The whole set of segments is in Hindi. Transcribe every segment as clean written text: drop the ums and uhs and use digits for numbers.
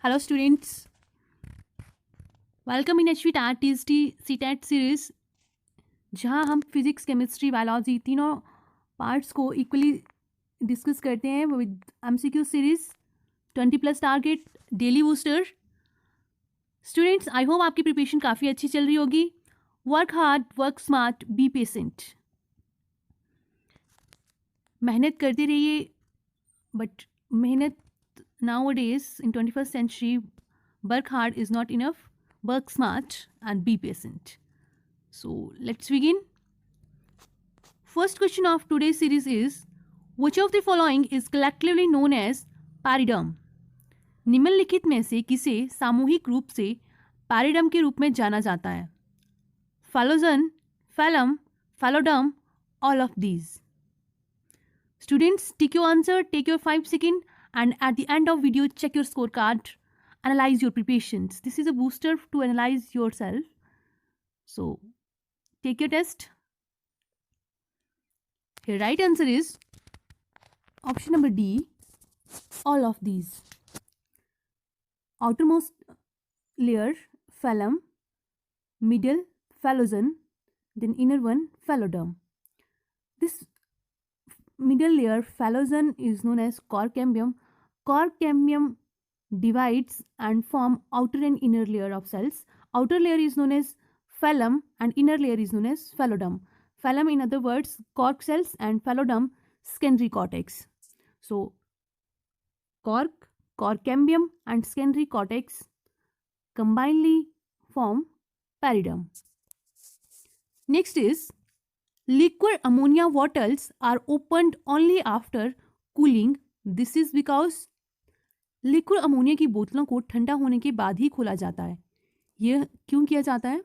Hello students, welcome in HV TAT TST CTAT series जहां हम फिजिक्स केमिस्ट्री बायोलॉजी तीनों पार्ट्स को इक्वली डिस्कस करते हैं with MCQ series 20+ target daily booster. Students I hope आपकी प्रिपरेशन काफ़ी अच्छी चल रही होगी। Work hard, work smart, be patient. मेहनत करते रहिए, बट मेहनत nowadays in 21st century, work hard is not enough. Work smart and be patient. So let's begin. First question of today's series is, which of the following is collectively known as paradigm? निम्नलिखित में से किसे सामूहिक रूप से पैराडाइम के रूप में जाना जाता है? Phellogen, phellem, phelloderm, all of these. Students, take your answer, take your 5 seconds, and at the end of video check your scorecard, analyze your preparations. This is a booster to analyze yourself. So take your test. Your right answer is option number D, all of these. Outermost layer phallum, middle phallogen, then inner one phalloderm. This middle layer phallogen is known as cork cambium. Cork cambium divides and form outer and inner layer of cells. Outer layer is known as phallum and inner layer is known as phalloderm. Phallum, in other words, cork cells, and phalloderm, secondary cortex. So cork, cork cambium and secondary cortex combinedly form periderm. Next is, liquid ammonia bottles are opened only after cooling. This is because liquid ammonia की बोतलों को ठंडा होने के बाद ही खोला जाता है। यह क्यों किया जाता है?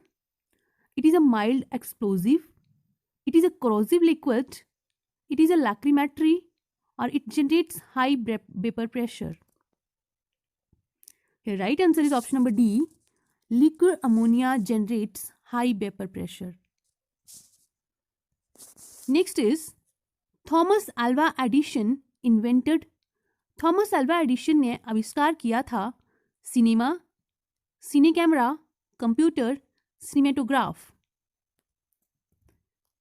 It is a mild explosive, it is a corrosive liquid, it is a lacrimatory, or it generates high vapor pressure. The right answer is option number D. Liquid ammonia generates high vapor pressure. Next is, Thomas Alva Edison invented. Thomas Alva Edison ने आविष्कार किया था cinema, cine camera, computer, cinematograph.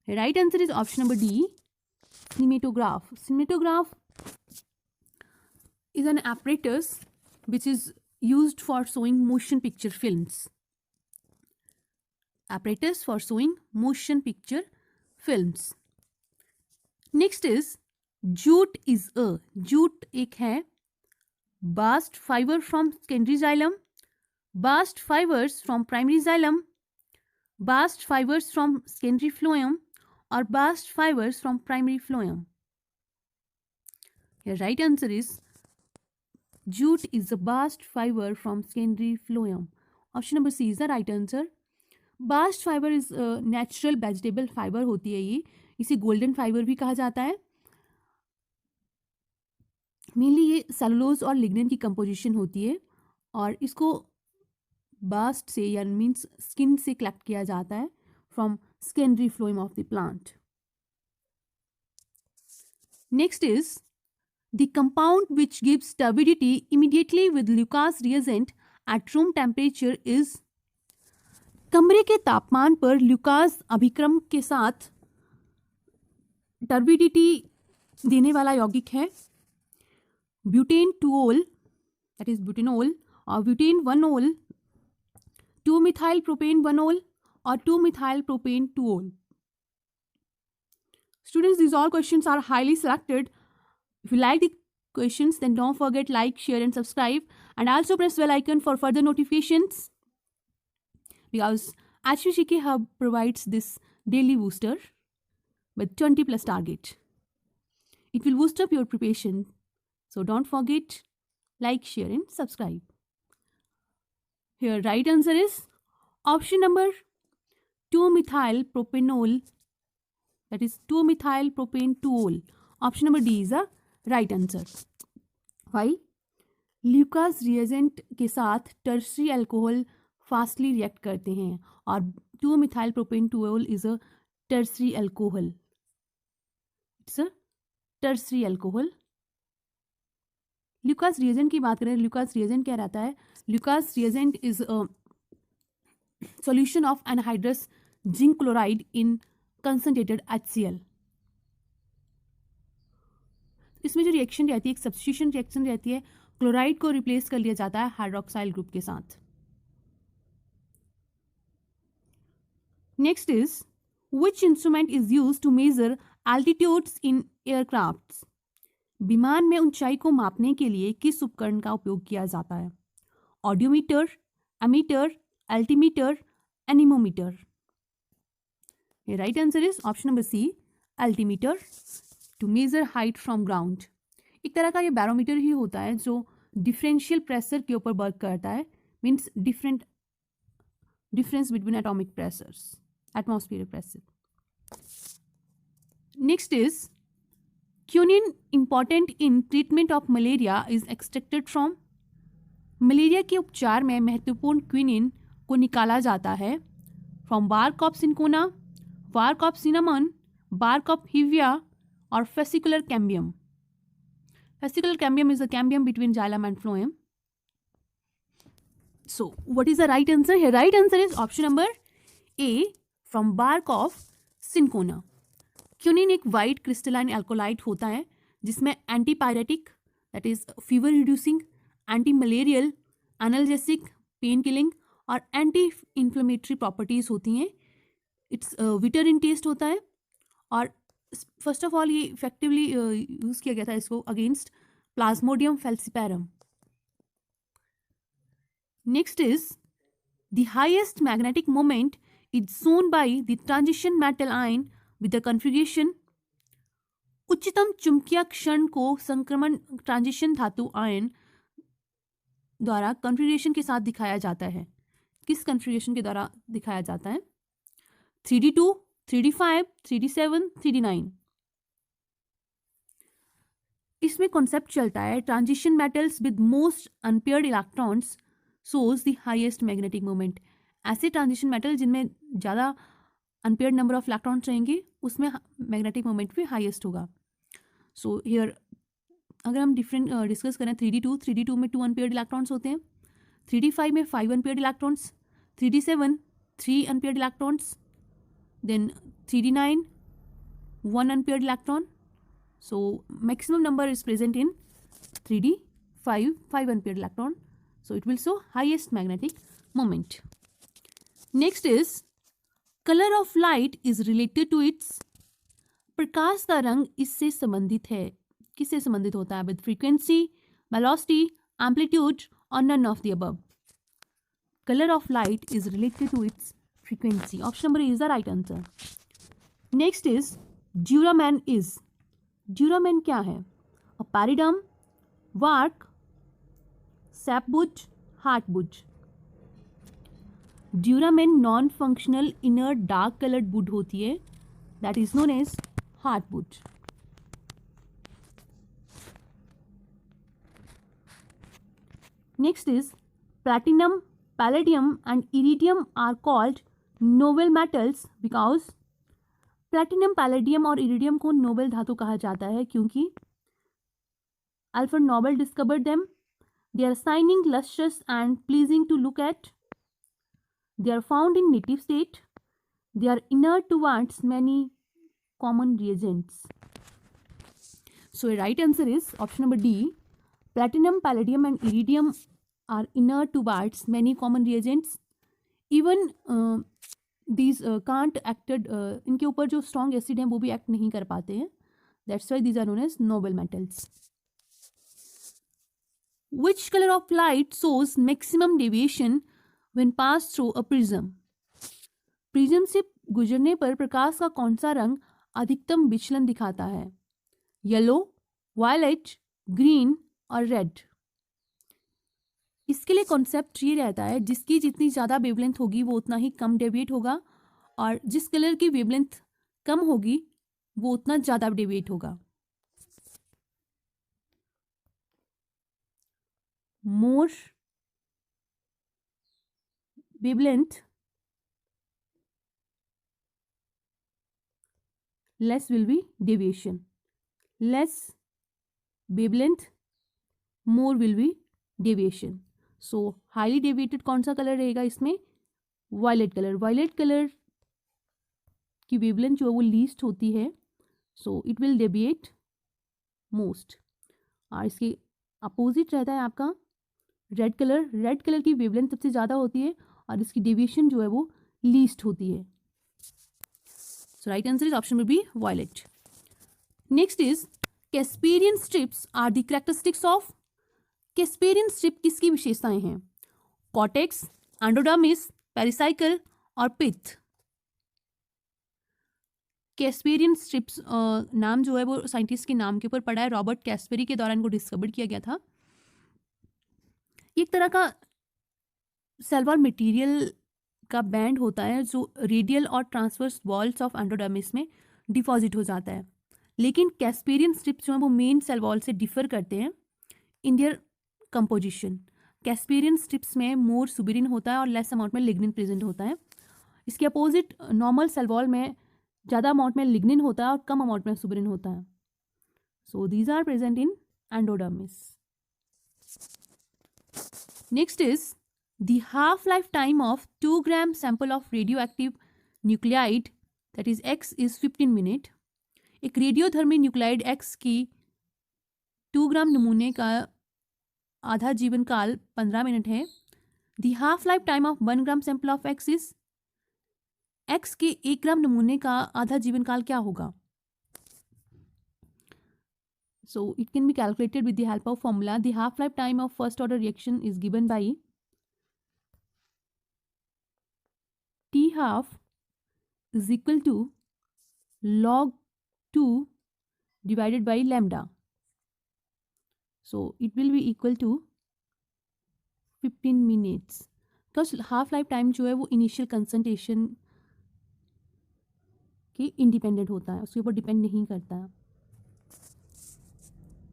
Right answer is option number D, cinematograph. Cinematograph is an apparatus which is used for showing motion picture films. Apparatus for showing motion picture films. Next is, jute is a. jute एक है bast fiber from secondary xylem, bast fibers from primary xylem, bast fibers from secondary phloem, or bast fibers from primary phloem. Your right answer is jute is a bast fiber from secondary phloem. Option number C is the right answer. Bast fiber is a natural vegetable fiber होती है ये, इसे golden fiber भी कहा जाता है. मेनली ये सेलुलोज और लिग्निन की कंपोजिशन होती है और इसको बास्ट से या मीन्स स्किन से कलेक्ट किया जाता है from secondary phloem of the plant. Next is, the compound which gives turbidity immediately with Lucas reagent at room temperature is. कमरे के तापमान पर ल्यूकास अभिक्रम के साथ टर्बिडिटी देने वाला यौगिक है butane 2-ol, that is butanol, or butane 1-ol, 2-methyl propane 1-ol, or 2-methyl propane 2-ol. Students, these all questions are highly selected. If you like the questions, then don't forget like, share and subscribe, and also press bell icon for further notifications, because HVGK Hub provides this daily booster with 20+ target. It will boost up your preparation. So don't forget, like, share and subscribe. Here right answer is option number 2-methyl propanol, that is 2-methyl propane 2-ol. Option number D is the right answer. Why? Lucas reagent के साथ टर्शरी अल्कोहल फास्टली रिएक्ट करते हैं और 2-methyl propane 2-ol is a tertiary alcohol. It's a tertiary alcohol. Lucas reagent की बात करें, ल्यूकास रिएजेंट क्या रहता है? Lucas reagent is a solution of anhydrous zinc chloride in concentrated HCl। इसमें जो रिएक्शन रहती है, एक सब्स्टिट्यूशन रिएक्शन रहती है, क्लोराइड को रिप्लेस कर लिया जाता है हाइड्रोक्साइल ग्रुप के साथ। Next is which instrument is used to measure altitudes in aircrafts? विमान में ऊंचाई को मापने के लिए किस उपकरण का उपयोग किया जाता है? Audiometer, ammeter, altimeter, anemometer. Right answer is option number C, altimeter, to measure height from ground. एक तरह का ये बैरोमीटर ही होता है जो डिफरेंशियल प्रेशर के ऊपर वर्क करता है, means difference between atomic pressures, atmospheric pressure. Next is quinine important in treatment of malaria is extracted from? मलेरिया के उपचार में महत्वपूर्ण क्विनिन को निकाला जाता है from bark of cinchona, bark of cinnamon, bark of hevea और fascicular cambium. Fascicular cambium is the cambium between xylem and phloem. So what is the right answer here? Right answer is option number A, from bark of cinchona. Quinine एक वाइट क्रिस्टलाइन एल्कोलाइट होता है जिसमें antipyretic, that is fever reducing, anti malarial, analgesic, pain killing और एंटी इन्फ्लेमेटरी प्रॉपर्टीज होती हैं। इट्स विटर इन टेस्ट होता है और फर्स्ट ऑफ ऑल ये इफेक्टिवली यूज किया गया था इसको against plasmodium falciparum. Next is the highest magnetic moment is shown by the transition metal ion with the configuration. उच्चतम चुंबकीय क्षण को संक्रमण ट्रांजिशन धातु आयन द्वारा कॉन्फ़िगरेशन के साथ दिखाया जाता है। किस कॉन्फ़िगरेशन के द्वारा दिखाया जाता है? 3d2, 3d5, 3d7, 3d9। इसमें कॉन्सेप्ट चलता है transition metals with most unpaired electrons shows the highest magnetic moment. ऐसे ट्रांजिशन मेटल जिनमें ज़्यादा अनपेयर्ड नंबर ऑफ इलेक्ट्रॉन्स रहेंगे उसमें मैग्नेटिक मोमेंट भी हाईएस्ट होगा। सो हियर अगर हम डिफरेंट डिस्कस करें, 3d2 में 2 अनपेयर्ड इलेक्ट्रॉन्स होते हैं, 3d5 में 5 unpaired electrons, 3d7 3 unpaired electrons, then 3d9 1 unpaired electron. So maximum number is present in 3d5 5 unpaired electron. So it will show highest magnetic moment. Next is color of light is related to its, प्रकाश का रंग इससे संबंधित है। किससे संबंधित होता है? with frequency, velocity, amplitude or none of the above. Color of light is related to its frequency. Option number A is the right answer. Next is duramen is. Duramen क्या है? A palladium, quark, sapwood, heartwood. Duramen non-functional inert dark colored wood होती है, that is known as heartwood. Next is platinum, palladium and iridium are called noble metals because platinum, palladium और इरिडियम को नोबेल धातु कहा जाता है क्योंकि Alfred Nobel discovered them. They are shining, lustrous and pleasing to look at. They are found in native state. They are inert towards many common reagents. So right answer is option number D, platinum, palladium and iridium are inert towards many common reagents. Even these can't acted, इनके ऊपर जो स्ट्रॉन्ग एसिड हैं वो भी एक्ट नहीं कर पाते हैं, that's why these are known as noble metals. Which colour of light shows maximum deviation when pass through a prism? Prism से गुजरने पर प्रकाश का कौन सा रंग अधिकतम विचलन दिखाता है? येलो, वायलेट, ग्रीन और रेड। इसके लिए कॉन्सेप्ट ये रहता है जिसकी जितनी ज़्यादा वेवलेंथ होगी वो उतना ही कम डेविएट होगा और जिस कलर की वेवलेंथ कम होगी वो उतना ज़्यादा डेविएट होगा। More wavelength less will be deviation, less wavelength more will be deviation. So highly deviated कौन सा कलर रहेगा इसमें? Violet colour. वायलेट कलर की वेवलेंथ जो है वो लीस्ट होती है, so it will deviate most. और इसके अपोजिट रहता है आपका रेड कलर. रेड कलर की वेवलेंथ सबसे ज़्यादा होती है और इसकी डेविएशन जो है वो लीस्ट होती है. So right answer is option will be violet. Next is casparian strips are the characteristics of. Casparian strip किसकी विशेषताएं हैं? कॉर्टेक्स, एंडोडर्मिस, पेरिसाइकल और पिथ. कैस्पेरियन स्ट्रिप्स नाम जो है वो साइंटिस्ट के नाम के ऊपर पड़ा है. रॉबर्ट कैस्पेरी के दौरान इनको डिस्कवर किया गया था. एक तरह का सेल वॉल मटेरियल का बैंड होता है जो रेडियल और ट्रांसवर्स वॉल्स ऑफ एंडोडर्मिस में डिपॉजिट हो जाता है. लेकिन कैस्पेरियन स्ट्रिप्स जो है वो मेन सेल वॉल से डिफर करते हैं in their composition. Casparian strips में मोर सुबिरिन होता है और लेस अमाउंट में लिग्निन प्रेजेंट होता है. इसके अपोजिट नॉर्मल सेल वॉल में ज़्यादा अमाउंट में लिग्निन होता है और कम अमाउंट में सुबिरिन होता है. So these are present in endodermis. Next is the half life time of 2 gram sample of radioactive nuclide that is X is 15 minute. एक रेडियोधर्मी न्यूक्लाइड एक्स की 2 ग्राम नमूने का आधा जीवन काल 15 मिनट है. The half life time of 1 gram sample of x is. X के 1 ग्राम नमूने का आधा जीवन काल क्या होगा? So it can be calculated with the help of formula. The half life time of first order reaction is given by T half is equal to log 2 divided by lambda. So it will be equal to 15 minutes. Because half life time जो है वो इनिशियल कंसंट्रेशन के इंडिपेंडेंट होता है, उसके ऊपर डिपेंड नहीं करता है.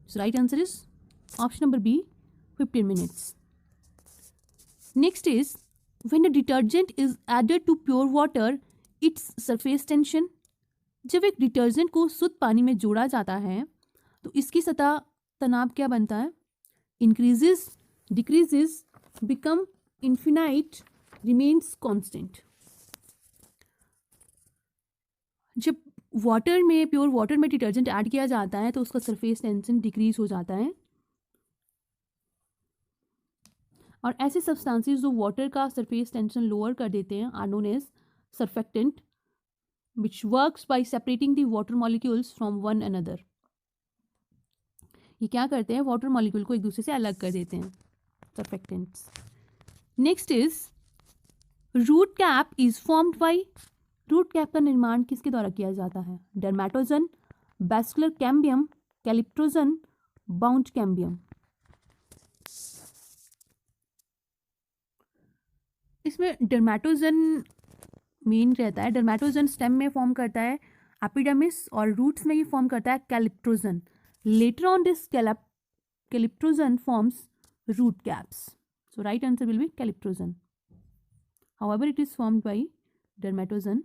So right answer is option number B, 15 minutes. Next is when a detergent is added to pure water, its surface tension. जब एक डिटर्जेंट को शुद्ध पानी में जोड़ा जाता है तो इसकी सतह तनाव क्या बनता है? Increases, decreases, become infinite, remains constant. जब वाटर में, प्योर वाटर में डिटर्जेंट ऐड किया जाता है तो उसका सरफेस टेंशन डिक्रीज हो जाता है. और ऐसे सब्सटेंसेस जो वाटर का सरफेस टेंशन लोअर कर देते हैं are known as surfactant, which works by separating the water molecules from one another. ये क्या करते हैं? वाटर मॉलिक्यूल को एक दूसरे से अलग कर देते हैं, surfactants. Next is root cap is formed by. Root cap का निर्माण किसके द्वारा किया जाता है? Dermatogen, vascular cambium, calyptrogen, bound cambium. इसमें डर्मेटोजन मेन रहता है. डर्मेटोजन स्टेम में फॉर्म करता है एपिडर्मिस और रूट्स में ये फॉर्म करता है calyptrogen. Later on this calyptrogen forms root caps. So right answer will be calyptrogen. However it is formed by dermatogen,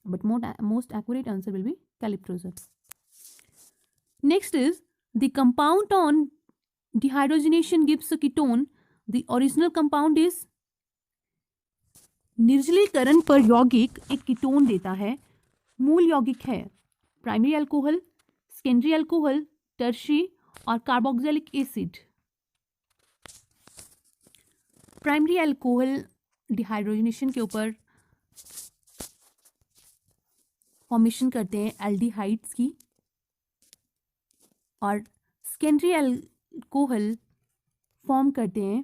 but most accurate answer will be calyptrogen. Next is the compound on dehydrogenation gives a ketone. The original compound is. निर्जलीकरण पर यौगिक एक कीटोन देता है. मूल यौगिक है primary alcohol, secondary alcohol, tertiary और carboxylic acid. Primary alcohol dehydrogenation के ऊपर फॉर्मेशन करते हैं एल्डिहाइड्स की, और सेकेंडरी अल्कोहल फॉर्म करते हैं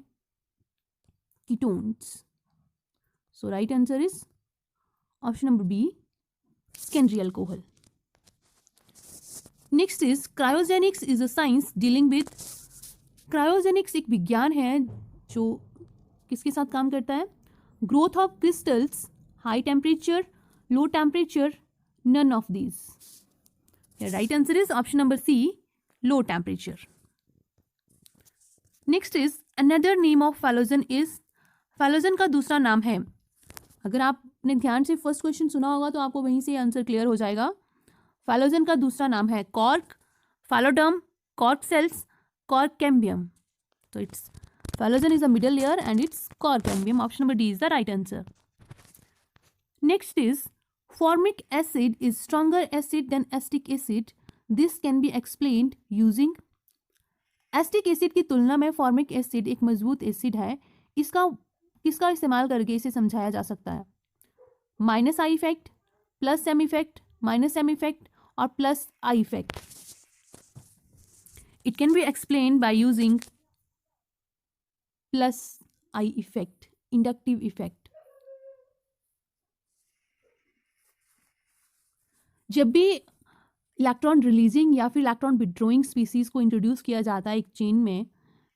ketones. So right answer is option number B, secondary alcohol. Next is cryogenics is a science dealing with. cryogenics एक विज्ञान है जो किसके साथ काम करता है? growth of crystals, high temperature, low temperature, none of these. The right answer is option number C, low temperature. Next is another name of phthalate is. phthalate का दूसरा नाम है. अगर आपने ध्यान से फर्स्ट क्वेश्चन सुना होगा तो आपको वहीं से आंसर क्लियर हो जाएगा. फैलोजन का दूसरा नाम है cork, phelloderm, cork cells, core cambium. So its phallogen is the middle layer and it's core cambium. Option number D is the right answer. Next is formic acid is stronger acid than acetic acid. This can be explained using acetic acid की तुलना में फॉर्मिक एसिड एक मजबूत एसिड है. किसका इस्तेमाल करके इसे समझाया जा सकता है? Minus I effect, plus M effect, minus M effect और plus I effect. It can be explain by using plus I effect, inductive effect. जब भी इलेक्ट्रॉन रिलीजिंग या फिर इलेक्ट्रॉन विड्रॉइंग स्पीसीज को इंट्रोड्यूस किया जाता है एक चेन में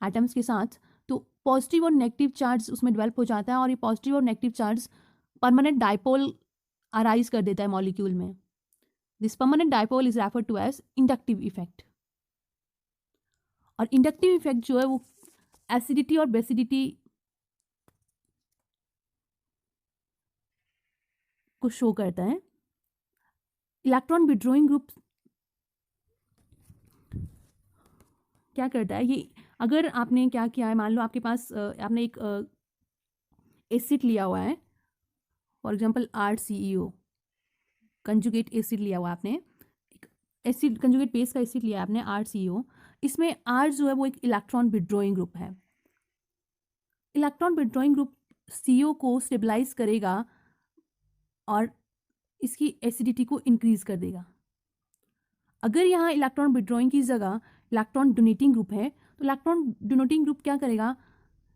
एटम्स के साथ, तो पॉजिटिव और नेगेटिव चार्ज उसमें डेवलप हो जाता है और ये पॉजिटिव और negative charge permanent dipole arise कर देता है मॉलिक्यूल में. This permanent dipole is referred to as inductive effect. और इंडक्टिव इफेक्ट जो है वो एसिडिटी और बेसिडिटी को शो करता है. इलेक्ट्रॉन विड्रॉइंग ग्रुप क्या करता है? ये अगर आपने क्या किया है, मान लो आपके पास आपने एक एसिड लिया हुआ है, for example RCEO conjugate acid लिया हुआ है आपने, एक एसिड कंजुगेट बेस का एसिड लिया है आपने RCEO. इसमें R जो है वो एक इलेक्ट्रॉन विड्रॉइंग ग्रुप है. इलेक्ट्रॉन विड्रॉइंग ग्रुप CO को स्टेबलाइज करेगा और इसकी एसिडिटी को इंक्रीज कर देगा. अगर यहाँ इलेक्ट्रॉन विड्रॉइंग की जगह इलेक्ट्रॉन डोनेटिंग ग्रुप है, तो इलेक्ट्रॉन डोनेटिंग ग्रुप क्या करेगा?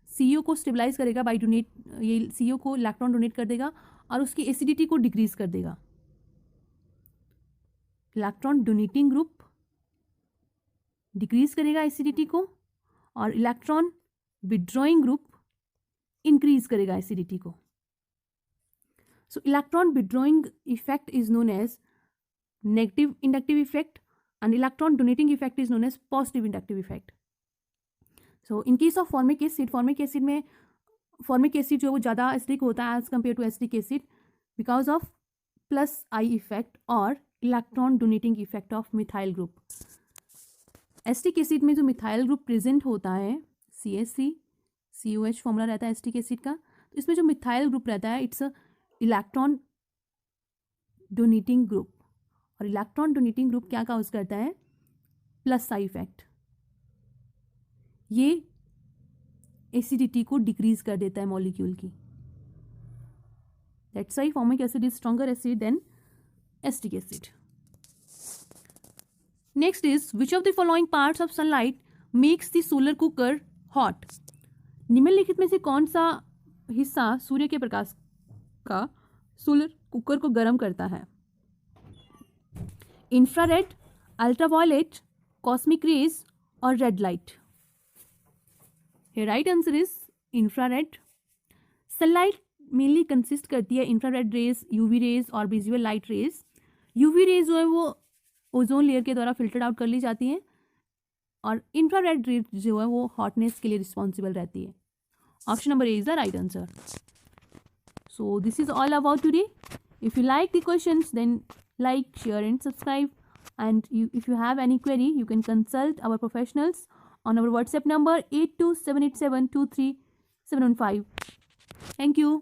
CO को स्टेबलाइज करेगा बाय डोनेट, ये CO को इलेक्ट्रॉन डोनेट कर देगा और उसकी एसिडिटी को डिक्रीज कर देगा. इलेक्ट्रॉन डोनेटिंग ग्रुप डिक्रीज करेगा एसिडिटी को और इलेक्ट्रॉन विड्रॉइंग ग्रुप इंक्रीज करेगा एसिडिटी को. So electron withdrawing effect is known as negative inductive effect and electron donating effect is known as positive inductive effect. So in case of formic acid में formic acid जो है वो ज़्यादा acidic होता है as compared to acetic acid because of plus I effect और electron donating effect of methyl group. acetic acid में जो methyl group present होता है CH3 COH फॉर्मूला रहता है acetic acid का, तो इसमें जो methyl group रहता है इट्स इलेक्ट्रॉन डोनेटिंग ग्रुप. और इलेक्ट्रॉन डोनेटिंग ग्रुप क्या काउज करता है? Plus side effect. ये एसिडिटी को डिक्रीज कर देता है मॉलिक्यूल की. That's why formic acid is stronger acid than acetic acid. Next is which of the following parts of sunlight makes the solar cooker hot? निम्नलिखित में से कौन सा हिस्सा सूर्य के प्रकाश का सोलर कुकर को गर्म करता है? इंफ्रारेड, अल्ट्रावायलेट, कॉस्मिक रेज और red light. Right answer is infrared. Sunlight mainly consist करती है इंफ्रारेड रेज, यूवी रेज और visual light rays. UV rays जो है वो ओजोन लेयर के द्वारा फिल्टर आउट कर ली जाती है और इंफ्रारेड रेज जो है वो हॉटनेस के लिए रिस्पॉन्सिबल रहती है. Option number A is the right answer. So this is all about today. If you like the questions, then like, share and subscribe. And if you have any query, you can consult our professionals on our WhatsApp number 827872375. Thank you.